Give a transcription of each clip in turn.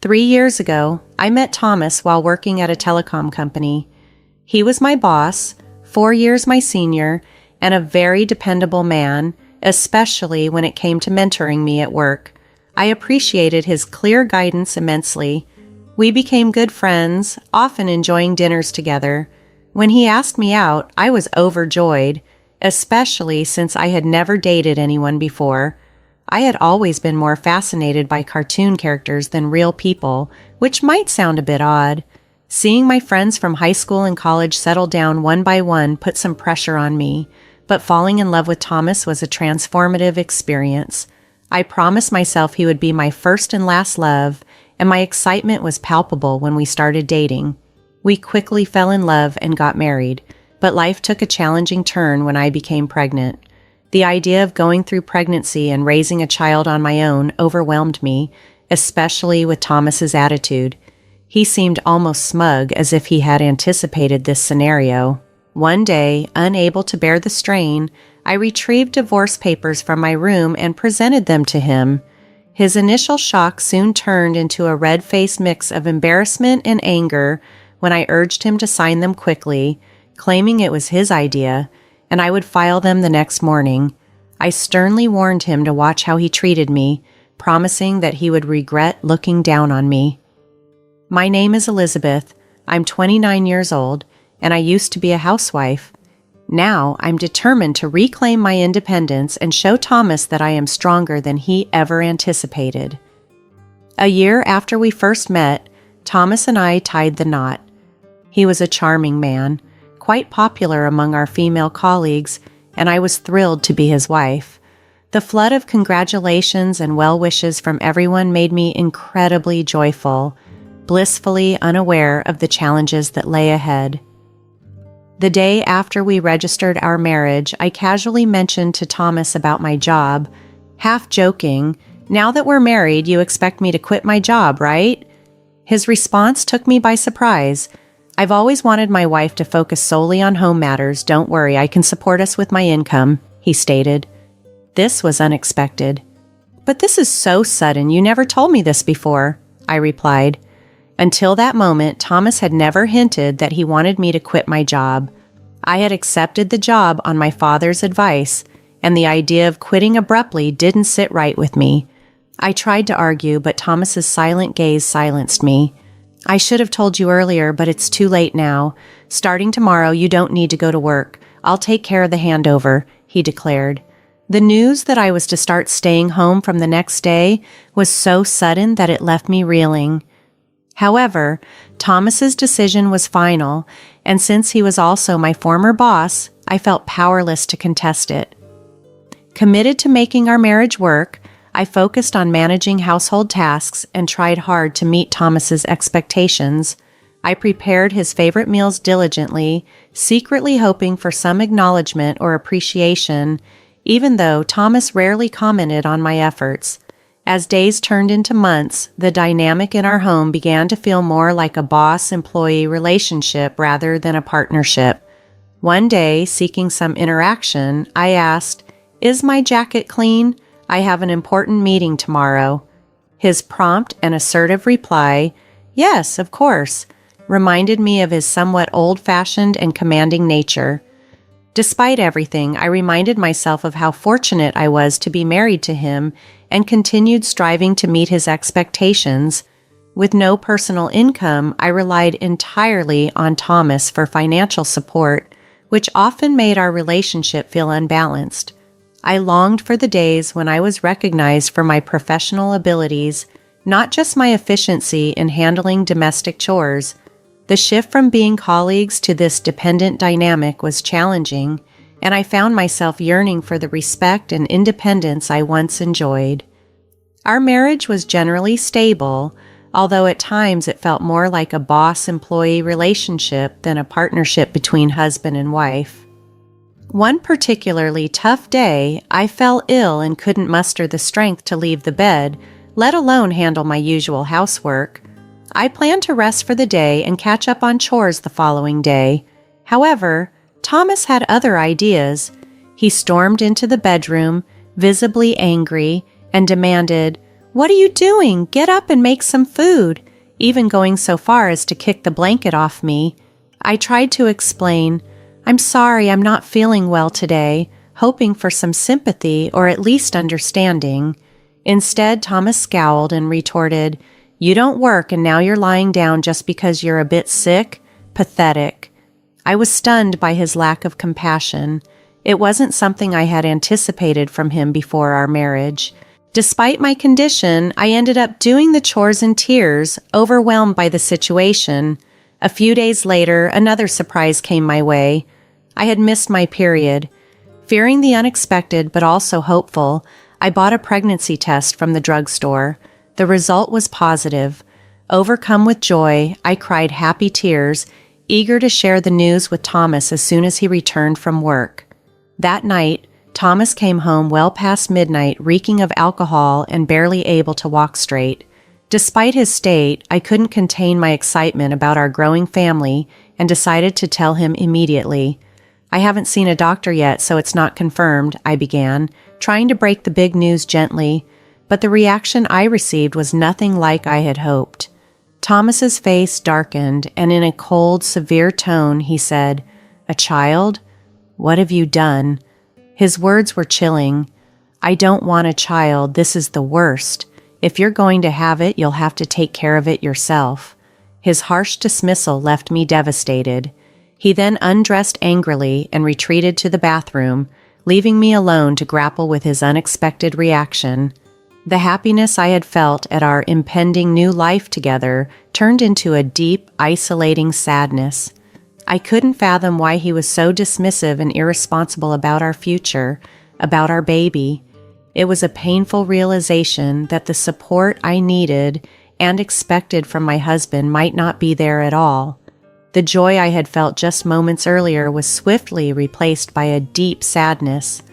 3 years ago, I met Thomas while working at a telecom company. He was my boss, 4 years my senior, and a very dependable man, especially when it came to mentoring me at work. I appreciated his clear guidance immensely. We became good friends, often enjoying dinners together. When he asked me out, I was overjoyed, especially since I had never dated anyone before. I had always been more fascinated by cartoon characters than real people, which might sound a bit odd. Seeing my friends from high school and college settle down one by one put some pressure on me, but falling in love with Thomas was a transformative experience. I promised myself he would be my first and last love, and my excitement was palpable when we started dating. We quickly fell in love and got married, but life took a challenging turn when I became pregnant. The idea of going through pregnancy and raising a child on my own overwhelmed me, especially with Thomas's attitude. He seemed almost smug, as if he had anticipated this scenario. One day, unable to bear the strain, I retrieved divorce papers from my room and presented them to him. His initial shock soon turned into a red-faced mix of embarrassment and anger when I urged him to sign them quickly, claiming it was his idea, and I would file them the next morning. I sternly warned him to watch how he treated me, promising that he would regret looking down on me. My name is Elizabeth. I'm 29 years old, and I used to be a housewife. Now I'm determined to reclaim my independence and show Thomas that I am stronger than he ever anticipated. A year after we first met, Thomas and I tied the knot. He was a charming man, quite popular among our female colleagues, and I was thrilled to be his wife. The flood of congratulations and well wishes from everyone made me incredibly joyful, blissfully unaware of the challenges that lay ahead. The day after we registered our marriage, I casually mentioned to Thomas about my job, half joking, "Now that we're married, you expect me to quit my job, right?" His response took me by surprise. "I've always wanted my wife to focus solely on home matters. Don't worry, I can support us with my income," he stated. This was unexpected. "But this is so sudden. You never told me this before," I replied. Until that moment, Thomas had never hinted that he wanted me to quit my job. I had accepted the job on my father's advice, and the idea of quitting abruptly didn't sit right with me. I tried to argue, but Thomas's silent gaze silenced me. "I should have told you earlier, but it's too late now. Starting tomorrow, you don't need to go to work. I'll take care of the handover," he declared. The news that I was to start staying home from the next day was so sudden that it left me reeling. However, Thomas's decision was final, and since he was also my former boss, I felt powerless to contest it. Committed to making our marriage work, I focused on managing household tasks and tried hard to meet Thomas's expectations. I prepared his favorite meals diligently, secretly hoping for some acknowledgement or appreciation, even though Thomas rarely commented on my efforts. As days turned into months, the dynamic in our home began to feel more like a boss-employee relationship rather than a partnership. One day, seeking some interaction, I asked, "Is my jacket clean? I have an important meeting tomorrow." His prompt and assertive reply, "Yes, of course," reminded me of his somewhat old-fashioned and commanding nature. Despite everything, I reminded myself of how fortunate I was to be married to him and continued striving to meet his expectations. With no personal income, I relied entirely on Thomas for financial support, which often made our relationship feel unbalanced. I longed for the days when I was recognized for my professional abilities, not just my efficiency in handling domestic chores. The shift from being colleagues to this dependent dynamic was challenging, and I found myself yearning for the respect and independence I once enjoyed. Our marriage was generally stable, although at times it felt more like a boss-employee relationship than a partnership between husband and wife. One particularly tough day, I fell ill and couldn't muster the strength to leave the bed, let alone handle my usual housework. I planned to rest for the day and catch up on chores the following day. However, Thomas had other ideas. He stormed into the bedroom, visibly angry, and demanded, "What are you doing? Get up and make some food," even going so far as to kick the blanket off me. I tried to explain, "I'm sorry, I'm not feeling well today," hoping for some sympathy or at least understanding. Instead, Thomas scowled and retorted, "You don't work and now you're lying down just because you're a bit sick? Pathetic." I was stunned by his lack of compassion. It wasn't something I had anticipated from him before our marriage. Despite my condition, I ended up doing the chores in tears, overwhelmed by the situation. A few days later, another surprise came my way. I had missed my period. Fearing the unexpected but also hopeful, I bought a pregnancy test from the drugstore. The result was positive. Overcome with joy, I cried happy tears, eager to share the news with Thomas as soon as he returned from work. That night, Thomas came home well past midnight, reeking of alcohol and barely able to walk straight. Despite his state, I couldn't contain my excitement about our growing family and decided to tell him immediately. "I haven't seen a doctor yet, so it's not confirmed," I began, trying to break the big news gently, but the reaction I received was nothing like I had hoped. Thomas's face darkened, and in a cold, severe tone, he said, "A child? What have you done?" His words were chilling. "I don't want a child. This is the worst. If you're going to have it, you'll have to take care of it yourself." His harsh dismissal left me devastated. He then undressed angrily and retreated to the bathroom, leaving me alone to grapple with his unexpected reaction. The happiness I had felt at our impending new life together turned into a deep, isolating sadness. I couldn't fathom why he was so dismissive and irresponsible about our future, about our baby. It was a painful realization that the support I needed and expected from my husband might not be there at all. The joy I had felt just moments earlier was swiftly replaced by a deep sadness.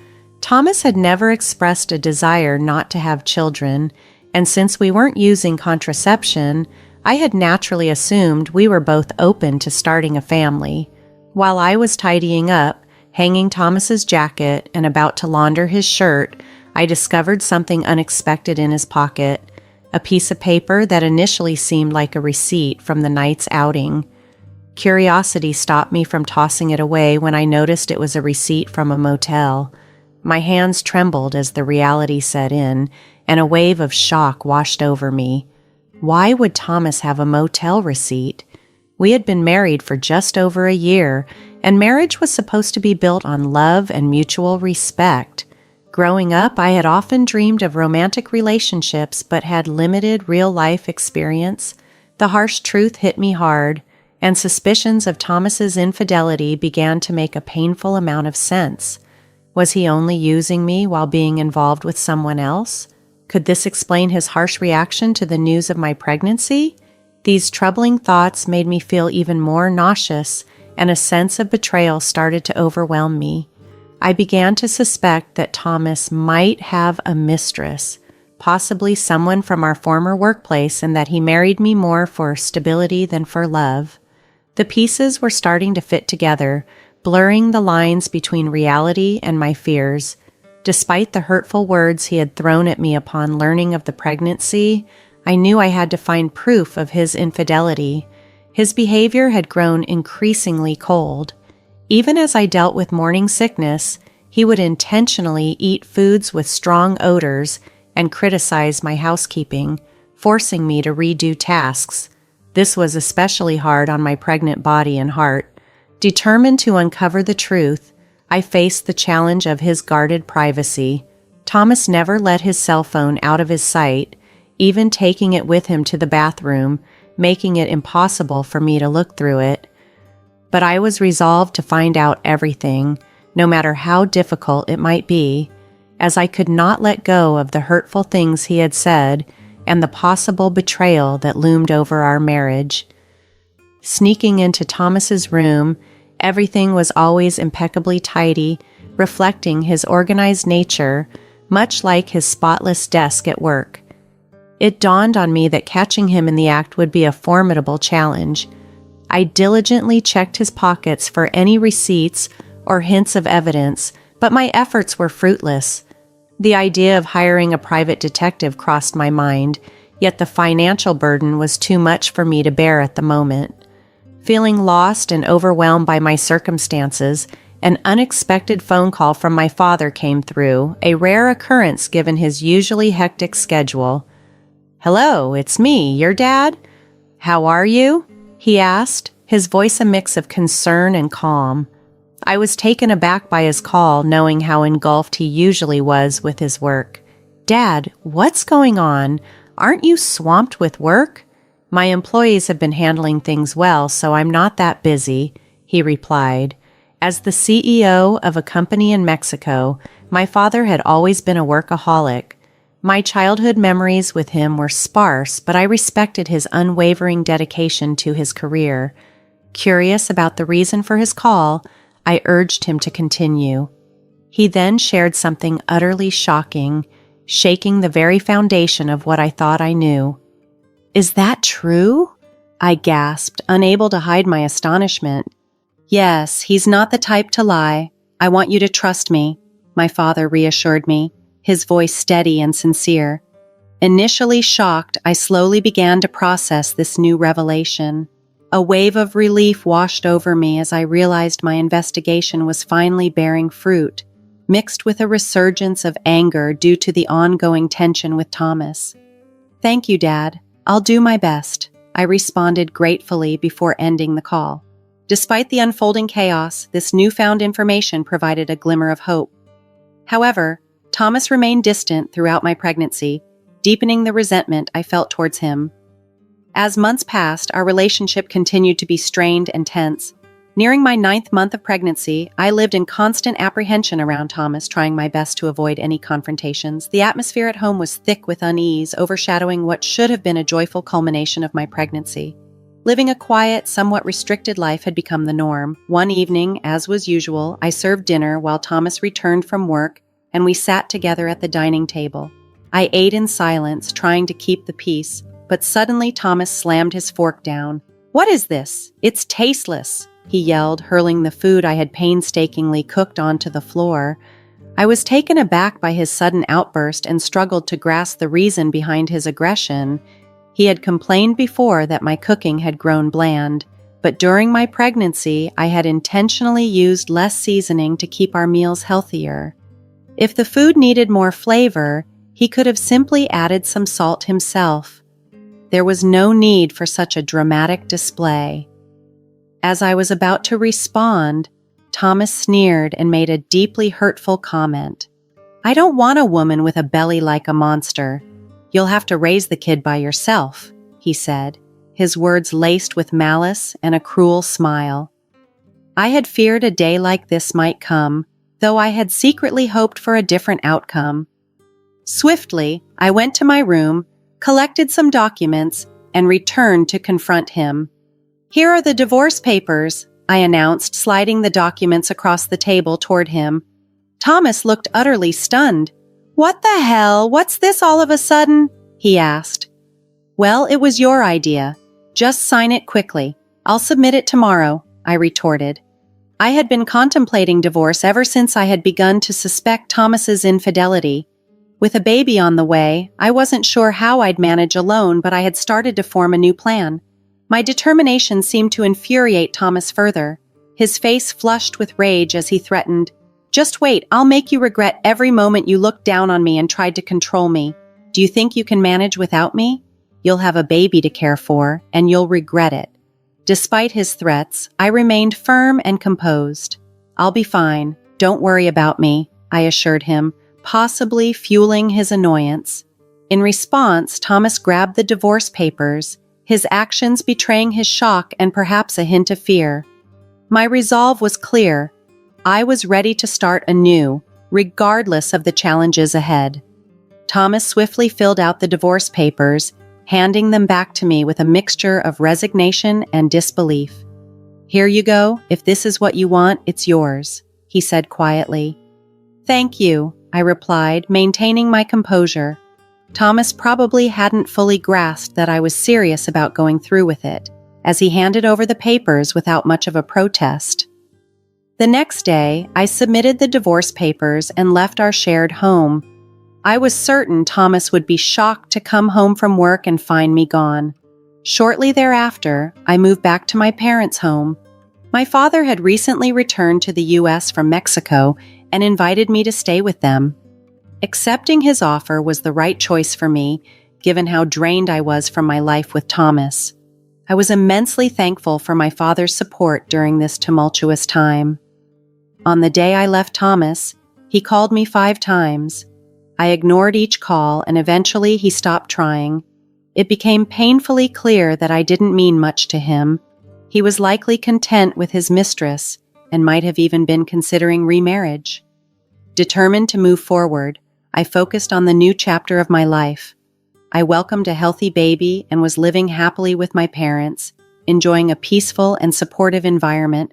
Thomas had never expressed a desire not to have children, and since we weren't using contraception, I had naturally assumed we were both open to starting a family. While I was tidying up, hanging Thomas's jacket, and about to launder his shirt, I discovered something unexpected in his pocket, a piece of paper that initially seemed like a receipt from the night's outing. Curiosity stopped me from tossing it away when I noticed it was a receipt from a motel. My hands trembled as the reality set in, and a wave of shock washed over me. Why would Thomas have a motel receipt? We had been married for just over a year, and marriage was supposed to be built on love and mutual respect. Growing up, I had often dreamed of romantic relationships but had limited real-life experience. The harsh truth hit me hard, and suspicions of Thomas's infidelity began to make a painful amount of sense. Was he only using me while being involved with someone else? Could this explain his harsh reaction to the news of my pregnancy? These troubling thoughts made me feel even more nauseous, and a sense of betrayal started to overwhelm me. I began to suspect that Thomas might have a mistress, possibly someone from our former workplace, and that he married me more for stability than for love. The pieces were starting to fit together, blurring the lines between reality and my fears. Despite the hurtful words he had thrown at me upon learning of the pregnancy, I knew I had to find proof of his infidelity. His behavior had grown increasingly cold. Even as I dealt with morning sickness, he would intentionally eat foods with strong odors and criticize my housekeeping, forcing me to redo tasks. This was especially hard on my pregnant body and heart. Determined to uncover the truth, I faced the challenge of his guarded privacy. Thomas never let his cell phone out of his sight, even taking it with him to the bathroom, making it impossible for me to look through it. But I was resolved to find out everything, no matter how difficult it might be, as I could not let go of the hurtful things he had said and the possible betrayal that loomed over our marriage. Sneaking into Thomas's room, everything was always impeccably tidy, reflecting his organized nature, much like his spotless desk at work. It dawned on me that catching him in the act would be a formidable challenge. I diligently checked his pockets for any receipts or hints of evidence, but my efforts were fruitless. The idea of hiring a private detective crossed my mind, yet the financial burden was too much for me to bear at the moment. Feeling lost and overwhelmed by my circumstances, an unexpected phone call from my father came through, a rare occurrence given his usually hectic schedule. "Hello, it's me, your dad? How are you?" he asked, his voice a mix of concern and calm. I was taken aback by his call, knowing how engulfed he usually was with his work. "Dad, what's going on? Aren't you swamped with work?" "My employees have been handling things well, so I'm not that busy," he replied. As the CEO of a company in Mexico, my father had always been a workaholic. My childhood memories with him were sparse, but I respected his unwavering dedication to his career. Curious about the reason for his call, I urged him to continue. He then shared something utterly shocking, shaking the very foundation of what I thought I knew. "Is that true?" I gasped, unable to hide my astonishment. "Yes, he's not the type to lie. I want you to trust me," my father reassured me, his voice steady and sincere. Initially shocked, I slowly began to process this new revelation. A wave of relief washed over me as I realized my investigation was finally bearing fruit, mixed with a resurgence of anger due to the ongoing tension with Thomas. "Thank you, Dad. I'll do my best," I responded gratefully before ending the call. Despite the unfolding chaos, this newfound information provided a glimmer of hope. However, Thomas remained distant throughout my pregnancy, deepening the resentment I felt towards him. As months passed, our relationship continued to be strained and tense. Nearing my 9th month of pregnancy, I lived in constant apprehension around Thomas, trying my best to avoid any confrontations. The atmosphere at home was thick with unease, overshadowing what should have been a joyful culmination of my pregnancy. Living a quiet, somewhat restricted life had become the norm. One evening, as was usual, I served dinner while Thomas returned from work, and we sat together at the dining table. I ate in silence, trying to keep the peace, but suddenly Thomas slammed his fork down. "What is this? It's tasteless," he yelled, hurling the food I had painstakingly cooked onto the floor. I was taken aback by his sudden outburst and struggled to grasp the reason behind his aggression. He had complained before that my cooking had grown bland, but during my pregnancy, I had intentionally used less seasoning to keep our meals healthier. If the food needed more flavor, he could have simply added some salt himself. There was no need for such a dramatic display. As I was about to respond, Thomas sneered and made a deeply hurtful comment. "I don't want a woman with a belly like a monster. You'll have to raise the kid by yourself," he said, his words laced with malice and a cruel smile. I had feared a day like this might come, though I had secretly hoped for a different outcome. Swiftly, I went to my room, collected some documents, and returned to confront him. "Here are the divorce papers," I announced, sliding the documents across the table toward him. Thomas looked utterly stunned. "What the hell? What's this all of a sudden?" he asked. "Well, it was your idea. Just sign it quickly. I'll submit it tomorrow," I retorted. I had been contemplating divorce ever since I had begun to suspect Thomas's infidelity. With a baby on the way, I wasn't sure how I'd manage alone, but I had started to form a new plan. My determination seemed to infuriate Thomas further. His face flushed with rage as he threatened, "Just wait, I'll make you regret every moment you looked down on me and tried to control me. Do you think you can manage without me? You'll have a baby to care for, and you'll regret it." Despite his threats, I remained firm and composed. "I'll be fine. Don't worry about me," I assured him, possibly fueling his annoyance. In response, Thomas grabbed the divorce papers, his actions betraying his shock and perhaps a hint of fear. My resolve was clear. I was ready to start anew, regardless of the challenges ahead. Thomas swiftly filled out the divorce papers, handing them back to me with a mixture of resignation and disbelief. "Here you go. If this is what you want, it's yours," he said quietly. "Thank you," I replied, maintaining my composure. Thomas probably hadn't fully grasped that I was serious about going through with it, as he handed over the papers without much of a protest. The next day, I submitted the divorce papers and left our shared home. I was certain Thomas would be shocked to come home from work and find me gone. Shortly thereafter, I moved back to my parents' home. My father had recently returned to the U.S. from Mexico and invited me to stay with them. Accepting his offer was the right choice for me, given how drained I was from my life with Thomas. I was immensely thankful for my father's support during this tumultuous time. On the day I left Thomas, he called me 5 times. I ignored each call, and eventually he stopped trying. It became painfully clear that I didn't mean much to him. He was likely content with his mistress and might have even been considering remarriage. Determined to move forward, I focused on the new chapter of my life. I welcomed a healthy baby and was living happily with my parents, enjoying a peaceful and supportive environment.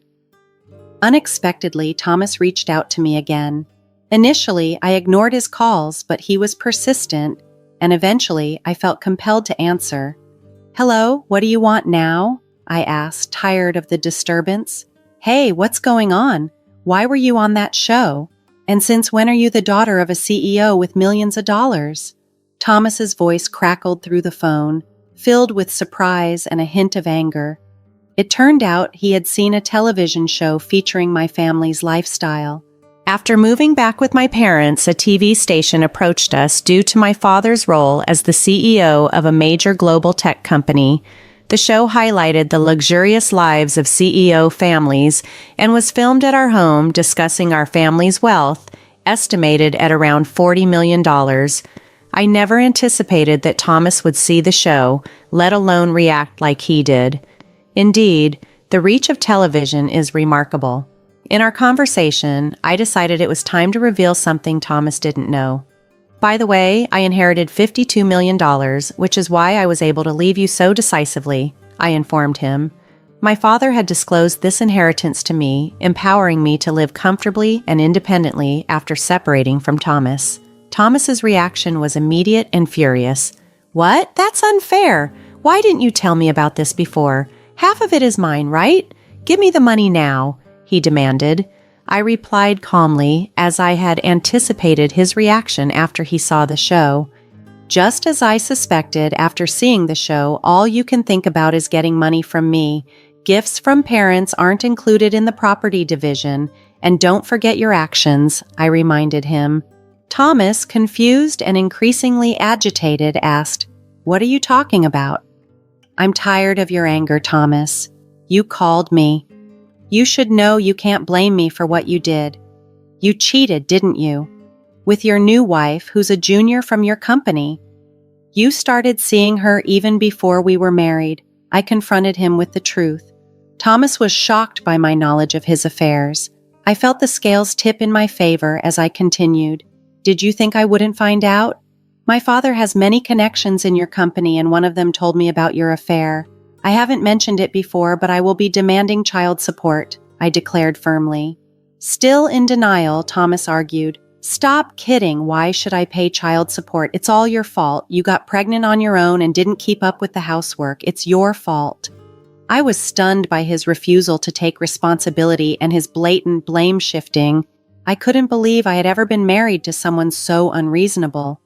Unexpectedly, Thomas reached out to me again. Initially, I ignored his calls, but he was persistent, and eventually I felt compelled to answer. "Hello, what do you want now?" I asked, tired of the disturbance. "Hey, what's going on? Why were you on that show? And since when are you the daughter of a CEO with millions of dollars?" Thomas's voice crackled through the phone, filled with surprise and a hint of anger. It turned out he had seen a television show featuring my family's lifestyle. After moving back with my parents, a TV station approached us due to my father's role as the CEO of a major global tech company. The show highlighted the luxurious lives of CEO families and was filmed at our home, discussing our family's wealth, estimated at around $40 million. I never anticipated that Thomas would see the show, let alone react like he did. Indeed, the reach of television is remarkable. In our conversation, I decided it was time to reveal something Thomas didn't know. "By the way, I inherited $52 million, which is why I was able to leave you so decisively," I informed him. My father had disclosed this inheritance to me, empowering me to live comfortably and independently after separating from Thomas. Thomas's reaction was immediate and furious. "What? That's unfair. Why didn't you tell me about this before? Half of it is mine, right? Give me the money now," he demanded. I replied calmly, as I had anticipated his reaction after he saw the show. "Just as I suspected, after seeing the show, all you can think about is getting money from me. Gifts from parents aren't included in the property division, and don't forget your actions," I reminded him. Thomas, confused and increasingly agitated, asked, "What are you talking about?" "I'm tired of your anger, Thomas. You called me. You should know you can't blame me for what you did. You cheated, didn't you? With your new wife, who's a junior from your company. You started seeing her even before we were married." I confronted him with the truth. Thomas was shocked by my knowledge of his affairs. I felt the scales tip in my favor as I continued. "Did you think I wouldn't find out? My father has many connections in your company, and one of them told me about your affair. I haven't mentioned it before, but I will be demanding child support," I declared firmly. Still in denial, Thomas argued, "Stop kidding. Why should I pay child support? It's all your fault. You got pregnant on your own and didn't keep up with the housework. It's your fault." I was stunned by his refusal to take responsibility and his blatant blame shifting. I couldn't believe I had ever been married to someone so unreasonable.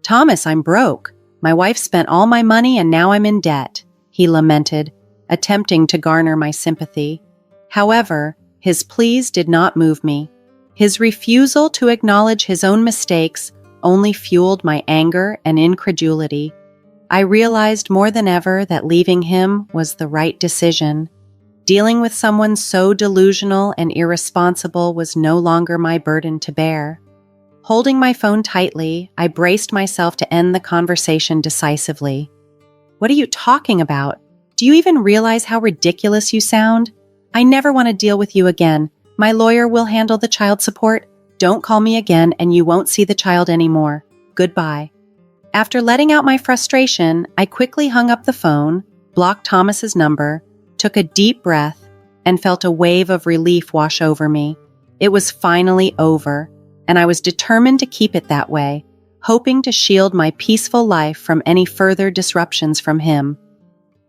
"Thomas, I'm broke. My wife spent all my money and now I'm in debt," he lamented, attempting to garner my sympathy. However, his pleas did not move me. His refusal to acknowledge his own mistakes only fueled my anger and incredulity. I realized more than ever that leaving him was the right decision. Dealing with someone so delusional and irresponsible was no longer my burden to bear. Holding my phone tightly, I braced myself to end the conversation decisively. "What are you talking about? Do you even realize how ridiculous you sound? I never want to deal with you again. My lawyer will handle the child support. Don't call me again and you won't see the child anymore. Goodbye." After letting out my frustration, I quickly hung up the phone, blocked Thomas's number, took a deep breath, and felt a wave of relief wash over me. It was finally over, and I was determined to keep it that way, hoping to shield my peaceful life from any further disruptions from him.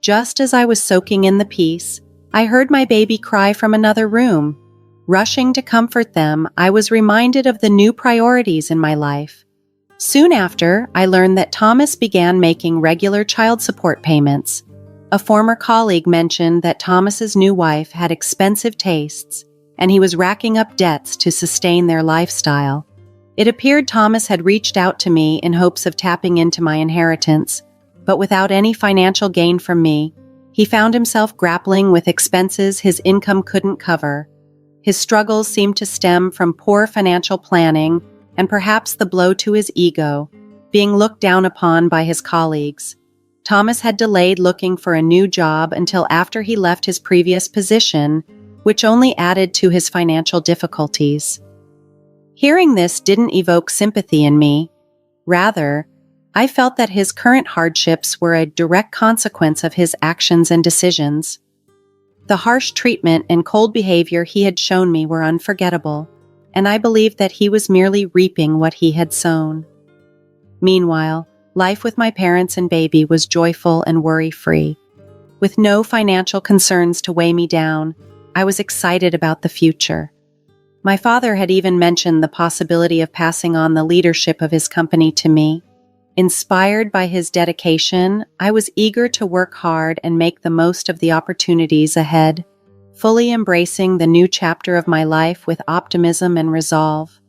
Just as I was soaking in the peace, I heard my baby cry from another room. Rushing to comfort them, I was reminded of the new priorities in my life. Soon after, I learned that Thomas began making regular child support payments. A former colleague mentioned that Thomas's new wife had expensive tastes, and he was racking up debts to sustain their lifestyle. It appeared Thomas had reached out to me in hopes of tapping into my inheritance, but without any financial gain from me, he found himself grappling with expenses his income couldn't cover. His struggles seemed to stem from poor financial planning and perhaps the blow to his ego, being looked down upon by his colleagues. Thomas had delayed looking for a new job until after he left his previous position, which only added to his financial difficulties. Hearing this didn't evoke sympathy in me. Rather, I felt that his current hardships were a direct consequence of his actions and decisions. The harsh treatment and cold behavior he had shown me were unforgettable, and I believed that he was merely reaping what he had sown. Meanwhile, life with my parents and baby was joyful and worry-free. With no financial concerns to weigh me down, I was excited about the future. My father had even mentioned the possibility of passing on the leadership of his company to me. Inspired by his dedication, I was eager to work hard and make the most of the opportunities ahead, fully embracing the new chapter of my life with optimism and resolve.